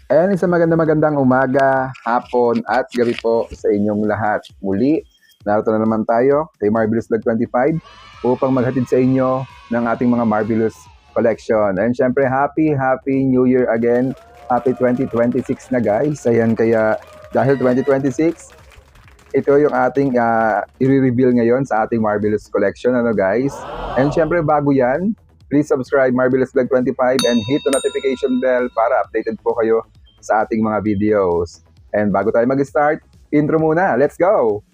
Ayan, isang magandang umaga, hapon at gabi po sa inyong lahat. Muli, narito na naman tayo kay Marvelous Vlog 25 upang maghatid sa inyo ng ating mga Marvelous collection. And syempre, Happy New Year again. Happy 2026 na guys. Ayan, kaya dahil 2026, ito yung ating i-reveal ngayon sa ating Marvelous collection. Ano guys? And syempre, bago yan, please subscribe Marvelous Vlog 25 and hit the notification bell para updated po kayo sa ating mga videos. And bago tayo mag-start, intro muna. Let's go!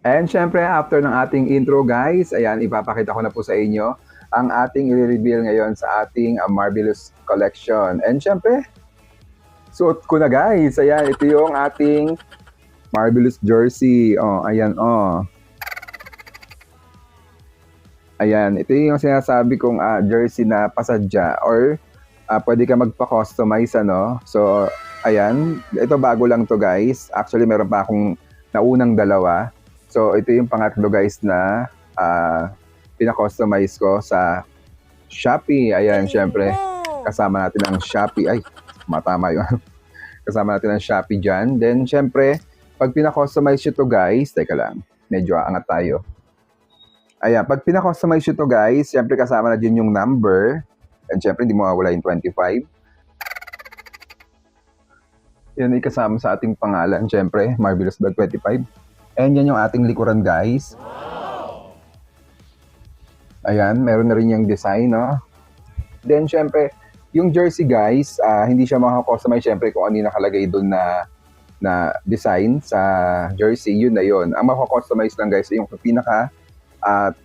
And syempre, after ng ating intro guys, ayan, ipapakita ko na po sa inyo ang ating i-reveal ngayon sa ating Marvelous Collection. And syempre, suot ko na guys. Ayan, ito yung ating Marvelous jersey. Oh, ayan, oh. Ayan, ito yung sinasabi kong jersey na pasadya or pwede ka magpa-customize, ano. So, ayan, ito bago lang to guys. Actually, meron pa akong naunang dalawa. So, ito yung pangatlo guys na pina-customize ko sa Shopee. Ayan, syempre, kasama natin ang Shopee. Ay, matama yun. Kasama natin ang Shopee dyan. Then, syempre, pag pina-customize nyo to guys, teka lang, medyo aangat tayo. Ayan, pag pina-customize nyo to guys, syempre kasama na din yung number. And syempre, hindi mawawala yung 25. Yan ay kasama sa ating pangalan, syempre, Marvelous Vlog 25. And yan yung ating likuran guys. Ayan, meron na rin yung design, no? Then, syempre, yung jersey guys, hindi siya maka-customize syempre kung ano yung nakalagay doon na design sa jersey, yun na yun. Ang maka-customize lang guys, yung pinaka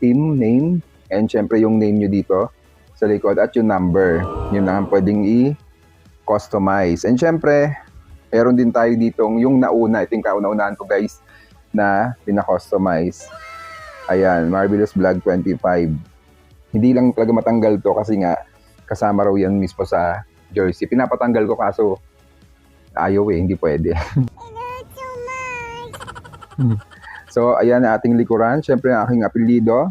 team name, and syempre yung name nyo dito sa likod at yung number. Yun lang ang pwedeng i-customize. And syempre, meron din tayo ditong yung nauna, ito yung kauna-unahan ko guys, na pina-customize. Ayan, Marvelous Vlog 25. Hindi lang talaga matanggal to kasi nga kasama raw yan mismo sa jersey. Pinapatanggal ko kaso ayaw hindi pwede. So, ayan ating likuran. Siyempre, ang aking apelido.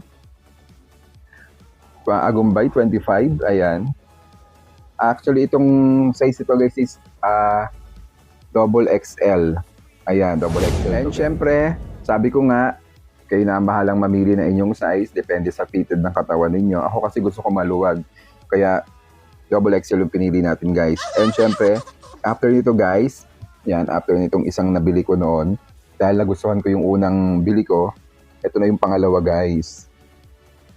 Agumbay 25. Ayan. Actually, itong size ito guys is double XL. Ayan, double XL. And syempre, sabi ko nga, kayo na bahalang mamili na inyong size. Depende sa fitted ng katawan ninyo. Ako kasi gusto ko maluwag. Kaya, double XL yung pinili natin guys. And syempre, after nito guys, yan, after nitong isang nabili ko noon, dahil nagustuhan ko yung unang bili ko, ito na yung pangalawa guys.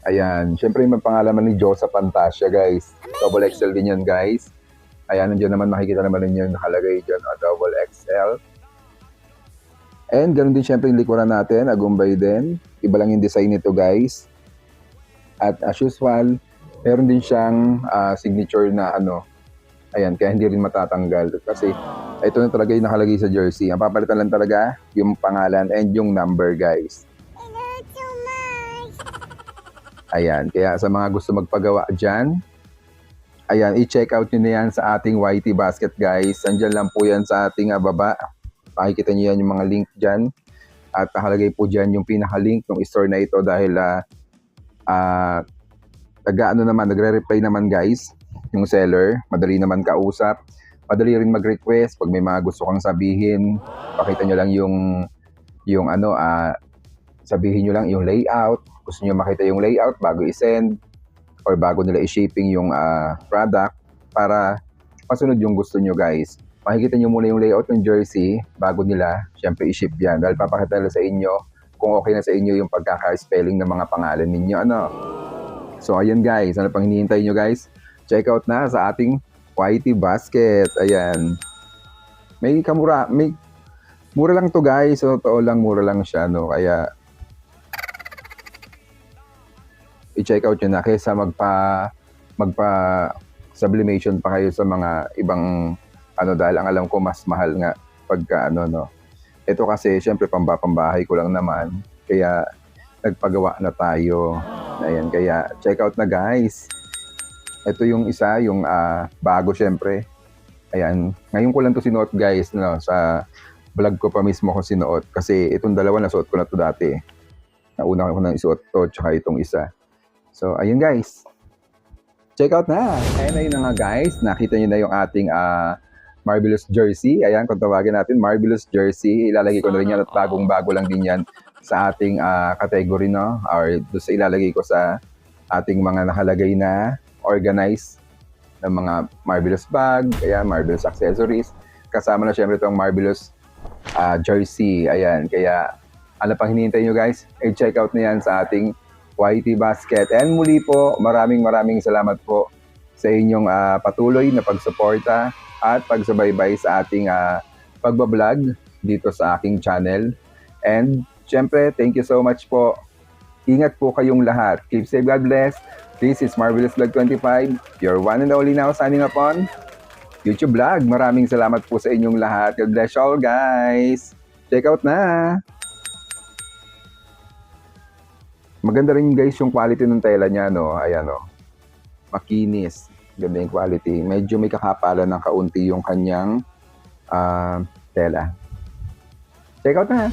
Ayan, syempre yung pangalaman ni Josa Fantasia guys. Double XL din yan guys. Ayan, nandiyan naman makikita naman ninyo nakalagay dyan, double XL. And ganoon din syempre yung likuran natin, agumbay din. Iba lang yung design nito guys. At as usual, meron din siyang signature na ano. Ayan, kaya hindi rin matatanggal. Kasi ito na talaga yung nakalagay sa jersey. Ang papalitan lang talaga yung pangalan and yung number guys. Ayan, kaya sa mga gusto magpagawa dyan, ayan, i-check out nyo na yan sa ating YT Basket guys. Andyan lang po yan sa ating baba. Pakikita nyo yan yung mga link dyan. At nakalagay po dyan yung pinaka-link ng store na ito dahil nagre-reply naman guys yung seller. Madali naman kausap. Madali rin mag-request pag may mga gusto kang sabihin. Pakita nyo lang yung sabihin nyo lang yung layout. Gusto nyo makita yung layout bago i-send or bago nila i-shipping yung product para masunod yung gusto nyo guys. Makikita nyo muna yung layout ng jersey bago nila syempre i-ship yan. Dahil papakita nila sa inyo kung okay na sa inyo yung pagkaka-spelling ng mga pangalan ninyo. Ano? So ayan guys, ano pang hinihintay nyo guys? Check out na sa ating YT Basket. Ayan. Mura lang to guys. So totoo lang, mura lang siya. No? Kaya i-check out nyo na kaysa magpa sublimation pa kayo sa mga ibang dahil ang alam ko mas mahal nga pagka no. Ito kasi syempre pambahay ko lang naman. Kaya nagpagawa na tayo. Ayan, kaya check out na guys. Ito yung isa, yung bago syempre. Ayan, ngayon ko lang to sinuot guys, no, sa vlog ko pa mismo ko sinuot. Kasi itong dalawa nasuot ko na to dati. Nauna ko nang isuot to, tsaka itong isa. So, ayun guys. Check out na! Ayun na nga guys, nakita nyo na yung ating Marvelous jersey. Ayan, kung tawagin natin, Marvelous jersey. Ilalagay ko na rin yan at bagong-bago lang din yan sa ating category, no? Or doon sa ilalagay ko sa ating mga nakalagay na organized ng mga Marvelous bag, ayan, Marvelous accessories. Kasama na syempre itong Marvelous jersey. Ayan, kaya ano pang hinihintay nyo guys? I-check out na yan sa ating YT Basket. And muli po, maraming salamat po sa inyong patuloy na pagsuporta at pagsubaybay sa ating pagbablog dito sa aking channel. And syempre, thank you so much po. Ingat po kayong lahat. Keep safe, God bless. This is Marvelous Vlog 25, your one and only now signing upon YouTube Vlog. Maraming salamat po sa inyong lahat. God bless you all guys. Check out na! Maganda rin guys yung quality ng tela niya, no? Ayan, no? Makinis. Ganda yung quality. Medyo may kakapalan ng kaunti yung kanyang tela. Check out na!